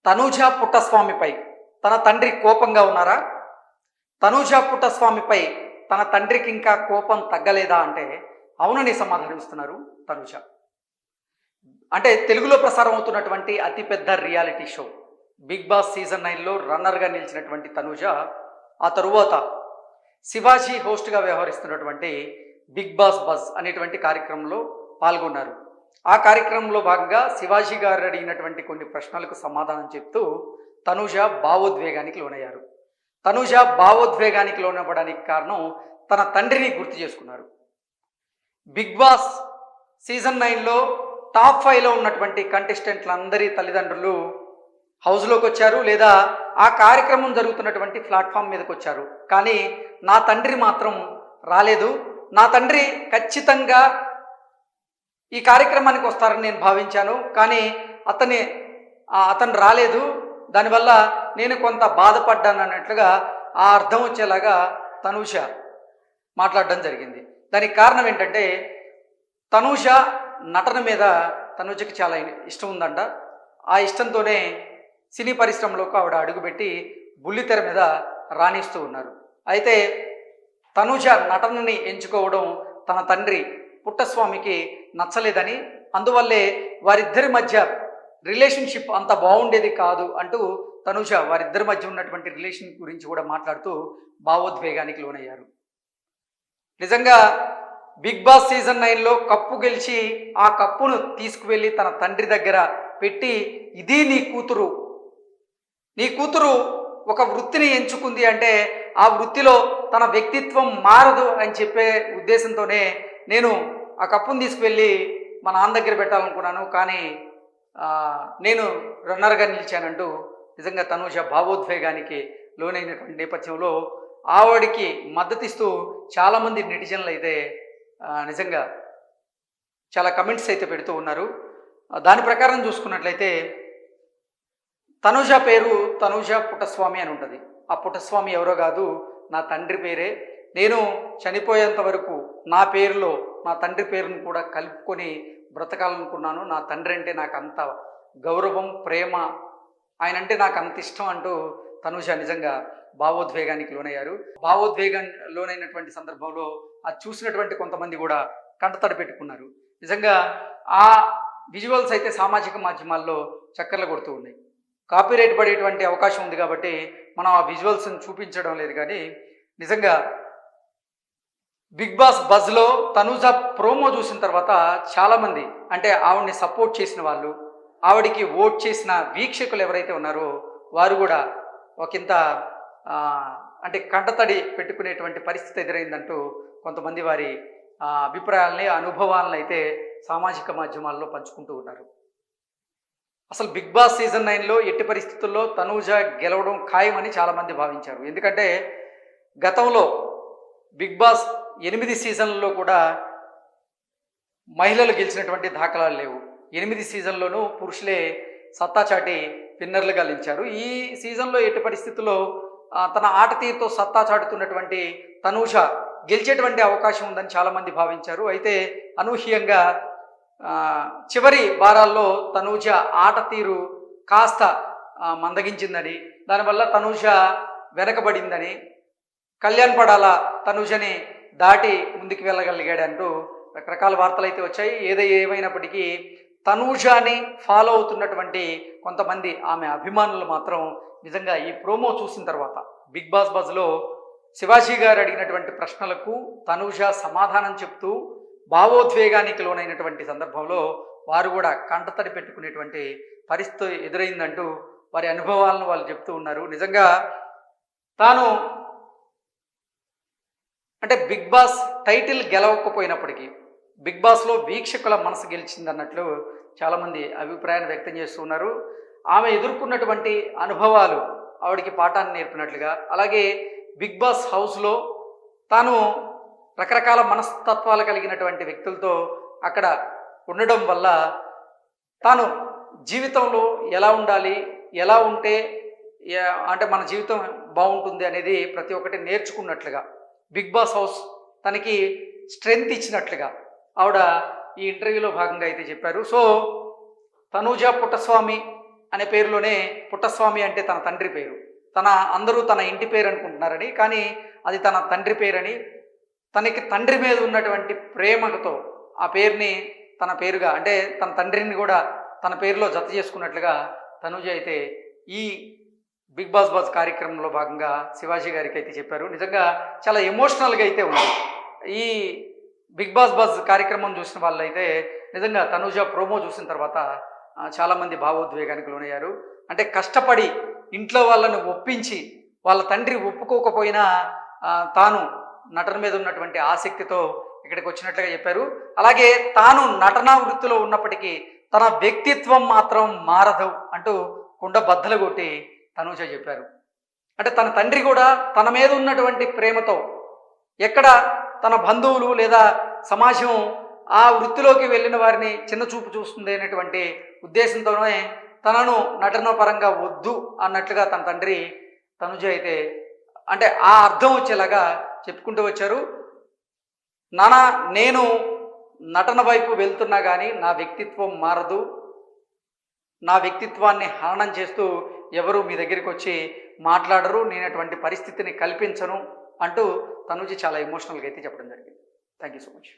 తనూజ పుట్టస్వామిపై తన తండ్రి కోపంగా ఉన్నారా? తనూజ పుట్టస్వామిపై తన తండ్రికి ఇంకా కోపం తగ్గలేదా అంటే అవునని సమాధానం ఇస్తున్నారు తనూజ. అంటే తెలుగులో ప్రసారం అవుతున్నటువంటి అతిపెద్ద reality show Bigg Boss season 9లో రన్నర్గా నిలిచినటువంటి తనూజ ఆ తరువాత శివాజీ హోస్ట్గా వ్యవహరిస్తున్నటువంటి బిగ్ బాస్ బజ్ అనేటువంటి కార్యక్రమంలో పాల్గొన్నారు. ఆ కార్యక్రమంలో భాగంగా శివాజీ గారు అడిగినటువంటి కొన్ని ప్రశ్నలకు సమాధానం చెప్తూ తనూజ భావోద్వేగానికి లోనయ్యారు. తనూజ భావోద్వేగానికి లోనవ్వడానికి కారణం తన తండ్రిని గుర్తు చేసుకున్నారు. బిగ్ బాస్ సీజన్ 9లో టాప్ 5లో ఉన్నటువంటి కంటెస్టెంట్లందరి తల్లిదండ్రులు హౌస్లోకి వచ్చారు, లేదా ఆ కార్యక్రమం జరుగుతున్నటువంటి ప్లాట్ఫామ్ మీదకి వచ్చారు. కానీ నా తండ్రి మాత్రం రాలేదు. నా తండ్రి ఖచ్చితంగా ఈ కార్యక్రమానికి వస్తారని నేను భావించాను, కానీ అతను రాలేదు. దానివల్ల నేను కొంత బాధపడ్డాను అన్నట్లుగా ఆ అర్థం వచ్చేలాగా తనూజ మాట్లాడడం జరిగింది. దానికి కారణం ఏంటంటే తనూజ నటన మీద తనూజకి చాలా ఇష్టం ఉందంట. ఆ ఇష్టంతోనే సినీ పరిశ్రమలోకి ఆవిడ అడుగుపెట్టి బుల్లితెర మీద రాణిస్తూ ఉన్నారు. అయితే తనూజ నటనని ఎంచుకోవడం తన తండ్రి పుట్టస్వామికి నచ్చలేదని, అందువల్లే వారిద్దరి మధ్య రిలేషన్షిప్ అంత బాగుండేది కాదు అంటూ తనూజ వారిద్దరి మధ్య ఉన్నటువంటి రిలేషన్ గురించి కూడా మాట్లాడుతూ భావోద్వేగానికి లోనయ్యారు. నిజంగా బిగ్ బాస్ సీజన్ 9లో కప్పు గెలిచి ఆ కప్పును తీసుకువెళ్ళి తన తండ్రి దగ్గర పెట్టి, ఇది నీ కూతురు ఒక వృత్తిని ఎంచుకుంది అంటే ఆ వృత్తిలో తన వ్యక్తిత్వం మారదు అని చెప్పే ఉద్దేశంతోనే నేను ఆ కప్పును తీసుకువెళ్ళి మా నాన్న దగ్గర పెట్టాలనుకున్నాను, కానీ నేను రన్నర్గా నిలిచానంటూ నిజంగా తనూజ భావోద్వేగానికి లోనైనటువంటి నేపథ్యంలో ఆవిడికి మద్దతిస్తూ చాలామంది నెటిజన్లు అయితే నిజంగా చాలా కమెంట్స్ అయితే పెడుతూ ఉన్నారు. దాని ప్రకారం చూసుకున్నట్లయితే తనూజ పేరు తనూజ పుట్టస్వామి అని ఉంటుంది. ఆ పుట్టస్వామి ఎవరో కాదు, నా తండ్రి పేరే. నేను చనిపోయేంత వరకు నా పేరులో నా తండ్రి పేరును కూడా కలుపుకొని బ్రతకాలనుకున్నాను. నా తండ్రి అంటే నాకు అంత గౌరవం, ప్రేమ, ఆయన అంటే నాకు అంత ఇష్టం అంటూ తనూజ నిజంగా భావోద్వేగానికి లోనయ్యారు. భావోద్వేగం లోనైనటువంటి సందర్భంలో అది చూసినటువంటి కొంతమంది కూడా కంటతడి పెట్టుకున్నారు. నిజంగా ఆ విజువల్స్ అయితే సామాజిక మాధ్యమాల్లో చక్కర్లు కొడుతూ ఉన్నాయి. కాపీరైట్ పడేటువంటి అవకాశం ఉంది కాబట్టి మనం ఆ విజువల్స్ని చూపించడం లేదు. కానీ నిజంగా బిగ్ బాస్ బజ్లో తనూజ ప్రోమో చూసిన తర్వాత చాలామంది, అంటే ఆవిడ్ని సపోర్ట్ చేసిన వాళ్ళు, ఆవిడికి ఓట్ చేసిన వీక్షకులు ఎవరైతే ఉన్నారో వారు కూడా ఒకంత అంటే కంటతడి పెట్టుకునేటువంటి పరిస్థితి ఎదురైందంటూ కొంతమంది వారి అభిప్రాయాలని, అనుభవాలను అయితే సామాజిక మాధ్యమాల్లో పంచుకుంటూ ఉన్నారు. అసలు బిగ్ బాస్ సీజన్ 9లో ఎట్టి పరిస్థితుల్లో తనూజ గెలవడం ఖాయమని చాలామంది భావించారు. ఎందుకంటే గతంలో బిగ్ బాస్ 8 సీజన్లలో కూడా మహిళలు గెలిచినటువంటి దాఖలాలు లేవు. 8 సీజన్లోనూ పురుషులే సత్తా చాటి విన్నర్లుగా నిలిచారు. ఈ సీజన్లో ఎట్టి పరిస్థితుల్లో తన ఆట తీరుతో సత్తా చాటుతున్నటువంటి తనూజ గెలిచేటువంటి అవకాశం ఉందని చాలామంది భావించారు. అయితే అనూహ్యంగా చివరి వారాల్లో తనూజ ఆట తీరు కాస్త మందగించిందని, దానివల్ల తనూజ వెనకబడిందని, కళ్యాణ్ పడాల తనూజని దాటి ముందుకు వెళ్ళగలిగాడంటూ రకరకాల వార్తలు అయితే వచ్చాయి. ఏమైనప్పటికీ తనూజని ఫాలో అవుతున్నటువంటి కొంతమంది ఆమె అభిమానులు మాత్రం నిజంగా ఈ ప్రోమో చూసిన తర్వాత బిగ్ బాస్ బజ్లో శివాజీ గారు అడిగినటువంటి ప్రశ్నలకు తనూజ సమాధానం చెప్తూ భావోద్వేగానికి లోనైనటువంటి సందర్భంలో వారు కూడా కంటతడి పెట్టుకునేటువంటి పరిస్థితి ఎదురైందంటూ వారి అనుభవాలను వాళ్ళు చెప్తూ ఉన్నారు. నిజంగా తాను అంటే బిగ్ బాస్ టైటిల్ గెలవకపోయినప్పటికీ బిగ్ బాస్లో వీక్షకుల మనసు గెలిచిందన్నట్లు చాలామంది అభిప్రాయాన్ని వ్యక్తం చేస్తూ ఉన్నారు. ఆమె ఎదుర్కొన్నటువంటి అనుభవాలు ఆవిడికి పాఠాన్ని నేర్పినట్లుగా, అలాగే బిగ్ బాస్ హౌస్లో తాను రకరకాల మనస్తత్వాలు కలిగినటువంటి వ్యక్తులతో అక్కడ ఉండడం వల్ల తాను జీవితంలో ఎలా ఉండాలి, ఎలా ఉంటే అంటే మన జీవితం బాగుంటుంది అనేది ప్రతి ఒక్కటి నేర్చుకున్నట్లుగా బిగ్ బాస్ హౌస్ తనకి స్ట్రెంగ్త్ ఇచ్చినట్లుగా ఆవిడ ఈ ఇంటర్వ్యూలో భాగంగా అయితే చెప్పారు. సో తనూజ పుట్టస్వామి అనే పేరులోనే పుట్టస్వామి అంటే తన తండ్రి పేరు. అందరూ తన ఇంటి పేరు అనుకుంటున్నారని, కానీ అది తన తండ్రి పేరని, తనకి తండ్రి మీద ఉన్నటువంటి ప్రేమతో ఆ పేరుని తన పేరుగా అంటే తన తండ్రిని కూడా తన పేరులో జత చేసుకున్నట్లుగా తనూజ అయితే ఈ బిగ్ బాస్ బాస్ కార్యక్రమంలో భాగంగా శివాజీ గారికి అయితే చెప్పారు. నిజంగా చాలా ఎమోషనల్గా అయితే ఉంది. ఈ బిగ్ బాస్ బాస్ కార్యక్రమం చూసిన వాళ్ళైతే నిజంగా తనూజ ప్రోమో చూసిన తర్వాత చాలామంది భావోద్వేగానికి లోనయ్యారు. అంటే కష్టపడి ఇంట్లో వాళ్ళను ఒప్పించి వాళ్ళ తండ్రి ఒప్పుకోకపోయినా తాను నటన మీద ఉన్నటువంటి ఆసక్తితో ఇక్కడికి వచ్చినట్లుగా చెప్పారు. అలాగే తాను నటనా వృత్తిలో ఉన్నప్పటికీ తన వ్యక్తిత్వం మాత్రం మారదు అంటూ కుండ బద్దలు కొట్టి తనూజ చెప్పారు. అంటే తన తండ్రి కూడా తన మీద ఉన్నటువంటి ప్రేమతో ఎక్కడ తన బంధువులు లేదా సమాజం ఆ వృత్తిలోకి వెళ్ళిన వారిని చిన్న చూపు చూస్తుంది అనేటువంటి ఉద్దేశంతోనే తనను నటన పరంగా వద్దు అన్నట్లుగా తన తండ్రి తనుజ అయితే అంటే ఆ అర్థం వచ్చేలాగా చెప్పుకుంటూ వచ్చారు. నానా నేను నటన వైపు వెళ్తున్నా కానీ నా వ్యక్తిత్వం మారదు, నా వ్యక్తిత్వాన్ని హననం చేస్తూ ఎవరు మీ దగ్గరికి వచ్చి మాట్లాడరు, నేను అటువంటి పరిస్థితిని కల్పించను అంటూ తనుజ చాలా ఎమోషనల్గా అయితే చెప్పడం జరిగింది. Thank you so much.